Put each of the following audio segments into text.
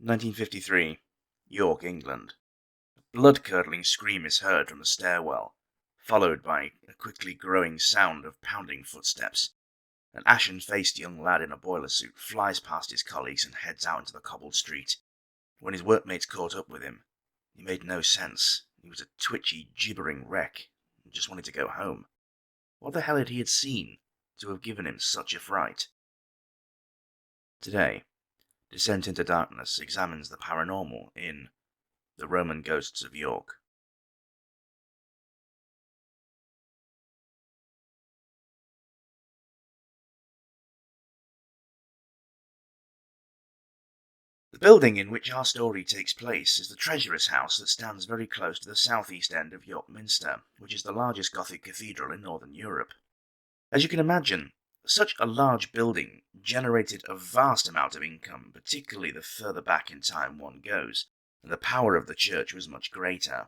1953, York, England. A blood-curdling scream is heard from the stairwell, followed by a quickly growing sound of pounding footsteps. An ashen-faced young lad in a boiler suit flies past his colleagues and heads out into the cobbled street. When his workmates caught up with him, he made no sense. He was a twitchy, gibbering wreck, and just wanted to go home. What the hell had he seen to have given him such a fright? Today, Descent into Darkness examines the paranormal in The Roman Ghosts of York. The building in which our story takes place is the Treasurer's House that stands very close to the southeast end of York Minster, which is the largest Gothic cathedral in Northern Europe. As you can imagine, such a large building generated a vast amount of income, particularly the further back in time one goes, and the power of the church was much greater.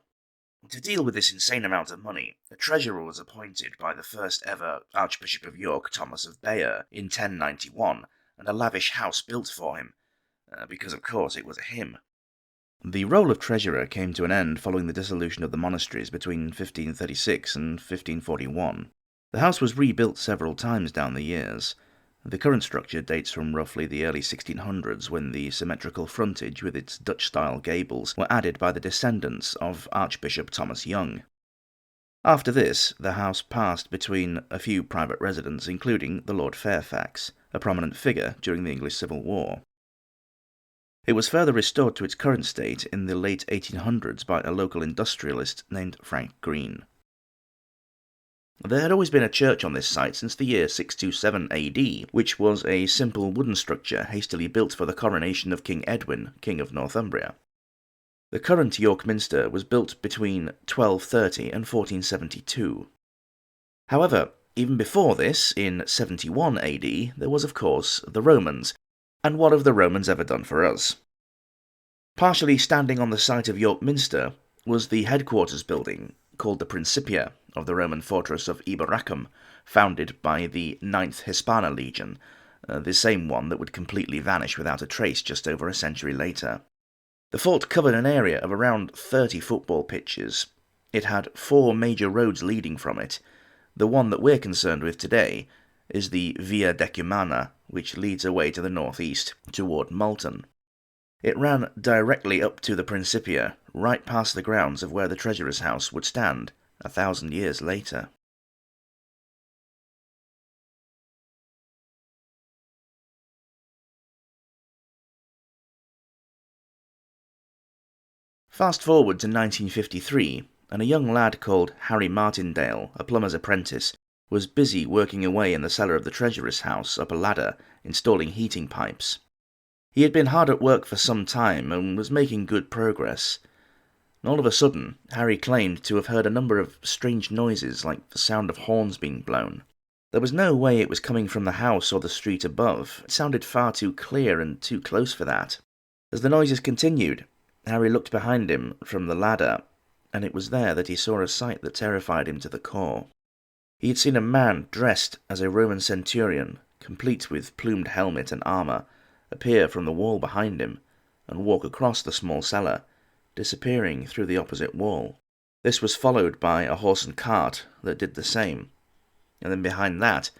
To deal with this insane amount of money, a treasurer was appointed by the first ever Archbishop of York, Thomas of Bayeux, in 1091, and a lavish house built for him, because of course it was a him. The role of treasurer came to an end following the dissolution of the monasteries between 1536 and 1541. The house was rebuilt several times down the years. The current structure dates from roughly the early 1600s, when the symmetrical frontage with its Dutch-style gables were added by the descendants of Archbishop Thomas Young. After this, the house passed between a few private residents, including the Lord Fairfax, a prominent figure during the English Civil War. It was further restored to its current state in the late 1800s by a local industrialist named Frank Green. There had always been a church on this site since the year 627 AD, which was a simple wooden structure hastily built for the coronation of King Edwin, King of Northumbria. The current York Minster was built between 1230 and 1472. However, even before this, in 71 AD, there was of course the Romans. And what have the Romans ever done for us? Partially standing on the site of York Minster was the headquarters building, called the Principia, of the Roman fortress of Eboracum, founded by the 9th Hispana Legion, the same one that would completely vanish without a trace just over a century later. The fort covered an area of around 30 football pitches. It had 4 major roads leading from it. The one that we're concerned with today is the Via Decumana, which leads away to the northeast, toward Malton. It ran directly up to the Principia, right past the grounds of where the Treasurer's House would stand 1,000 years later. Fast forward to 1953, and a young lad called Harry Martindale, a plumber's apprentice, was busy working away in the cellar of the Treasurer's House up a ladder, installing heating pipes. He had been hard at work for some time and was making good progress. All of a sudden, Harry claimed to have heard a number of strange noises, like the sound of horns being blown. There was no way it was coming from the house or the street above. It sounded far too clear and too close for that. As the noises continued, Harry looked behind him from the ladder, and it was there that he saw a sight that terrified him to the core. He had seen a man dressed as a Roman centurion, complete with plumed helmet and armour, appear from the wall behind him and walk across the small cellar, disappearing through the opposite wall. This was followed by a horse and cart that did the same, and then behind that,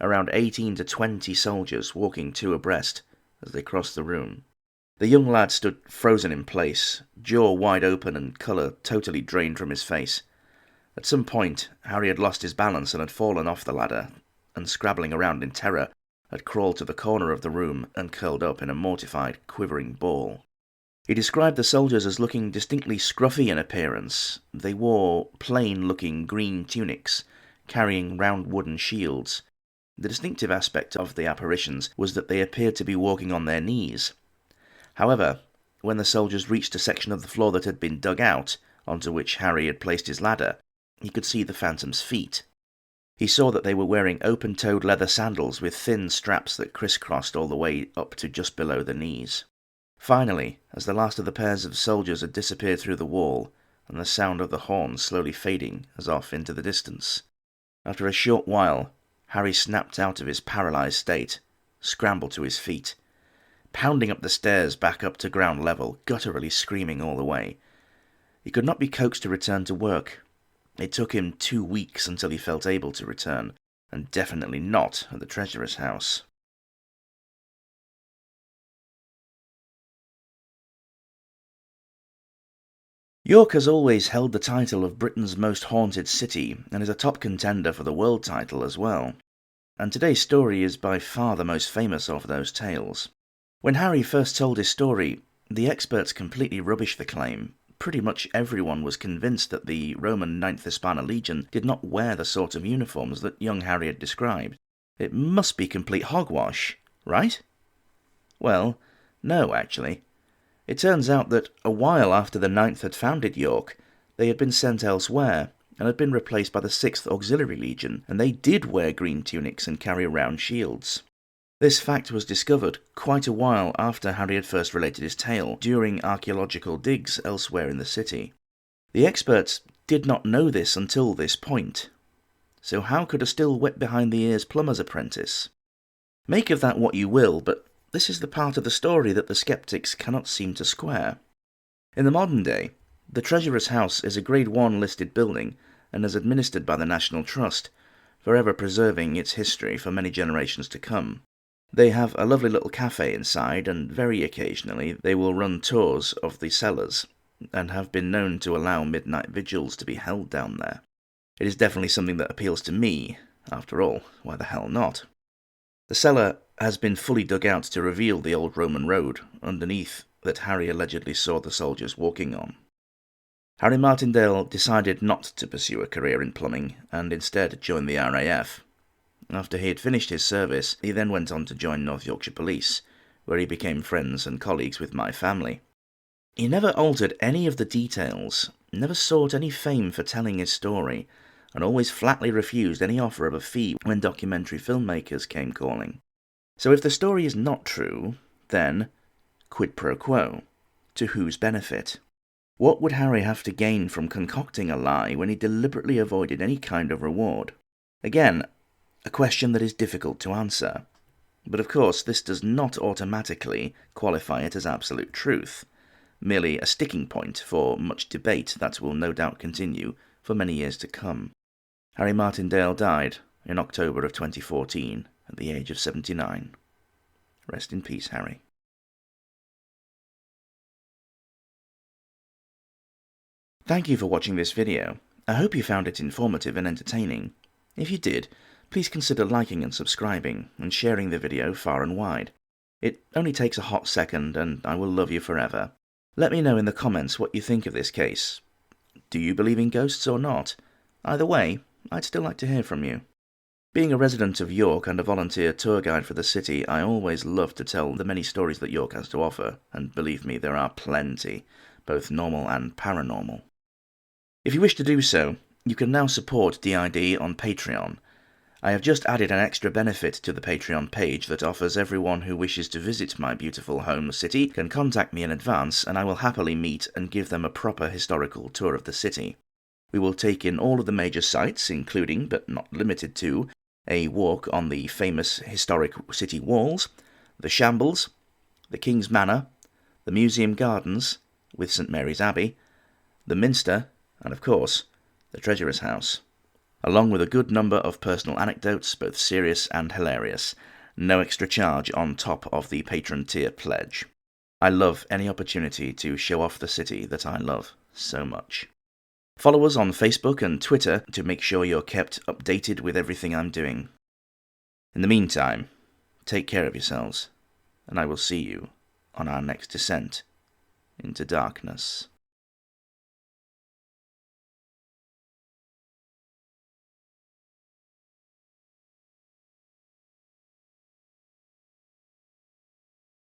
around 18 to 20 soldiers walking 2 abreast as they crossed the room. The young lad stood frozen in place, jaw wide open and colour totally drained from his face. At some point, Harry had lost his balance and had fallen off the ladder, and scrabbling around in terror, had crawled to the corner of the room and curled up in a mortified, quivering ball. He described the soldiers as looking distinctly scruffy in appearance. They wore plain-looking green tunics, carrying round wooden shields. The distinctive aspect of the apparitions was that they appeared to be walking on their knees. However, when the soldiers reached a section of the floor that had been dug out, onto which Harry had placed his ladder, he could see the phantom's feet. He saw that they were wearing open-toed leather sandals with thin straps that crisscrossed all the way up to just below the knees. Finally, as the last of the pairs of soldiers had disappeared through the wall, and the sound of the horns slowly fading as off into the distance, after a short while, Harry snapped out of his paralysed state, scrambled to his feet, pounding up the stairs back up to ground level, gutturally screaming all the way. He could not be coaxed to return to work. It took him 2 weeks until he felt able to return, and definitely not at the treasurer's house. York has always held the title of Britain's most haunted city, and is a top contender for the world title as well. And today's story is by far the most famous of those tales. When Harry first told his story, the experts completely rubbished the claim. Pretty much everyone was convinced that the Roman 9th Hispana Legion did not wear the sort of uniforms that young Harry had described. It must be complete hogwash, right? Well, no, actually. It turns out that a while after the 9th had founded York, they had been sent elsewhere, and had been replaced by the 6th Auxiliary Legion, and they did wear green tunics and carry round shields. This fact was discovered quite a while after Harry had first related his tale, during archaeological digs elsewhere in the city. The experts did not know this until this point. So how could a still wet behind the ears plumber's apprentice? Make of that what you will, but this is the part of the story that the skeptics cannot seem to square. In the modern day, the Treasurer's House is a Grade 1 listed building and is administered by the National Trust, forever preserving its history for many generations to come. They have a lovely little cafe inside, and very occasionally they will run tours of the cellars, and have been known to allow midnight vigils to be held down there. It is definitely something that appeals to me. After all, why the hell not? The cellar has been fully dug out to reveal the old Roman road underneath that Harry allegedly saw the soldiers walking on. Harry Martindale decided not to pursue a career in plumbing, and instead joined the RAF. After he had finished his service, he then went on to join North Yorkshire Police, where he became friends and colleagues with my family. He never altered any of the details, never sought any fame for telling his story, and always flatly refused any offer of a fee when documentary filmmakers came calling. So if the story is not true, then quid pro quo. To whose benefit? What would Harry have to gain from concocting a lie when he deliberately avoided any kind of reward? Again, a question that is difficult to answer. But of course, this does not automatically qualify it as absolute truth, merely a sticking point for much debate that will no doubt continue for many years to come. Harry Martindale died in October of 2014 at the age of 79. Rest in peace, Harry. Thank you for watching this video. I hope you found it informative and entertaining. If you did, please consider liking and subscribing, and sharing the video far and wide. It only takes a hot second, and I will love you forever. Let me know in the comments what you think of this case. Do you believe in ghosts or not? Either way, I'd still like to hear from you. Being a resident of York and a volunteer tour guide for the city, I always love to tell the many stories that York has to offer, and believe me, there are plenty, both normal and paranormal. If you wish to do so, you can now support DID on Patreon. I have just added an extra benefit to the Patreon page that offers everyone who wishes to visit my beautiful home city can contact me in advance, and I will happily meet and give them a proper historical tour of the city. We will take in all of the major sites, including, but not limited to, a walk on the famous historic city walls, the Shambles, the King's Manor, the Museum Gardens, with St Mary's Abbey, the Minster, and of course, the Treasurer's House, along with a good number of personal anecdotes, both serious and hilarious. No extra charge on top of the patron tier pledge. I love any opportunity to show off the city that I love so much. Follow us on Facebook and Twitter to make sure you're kept updated with everything I'm doing. In the meantime, take care of yourselves, and I will see you on our next descent into darkness.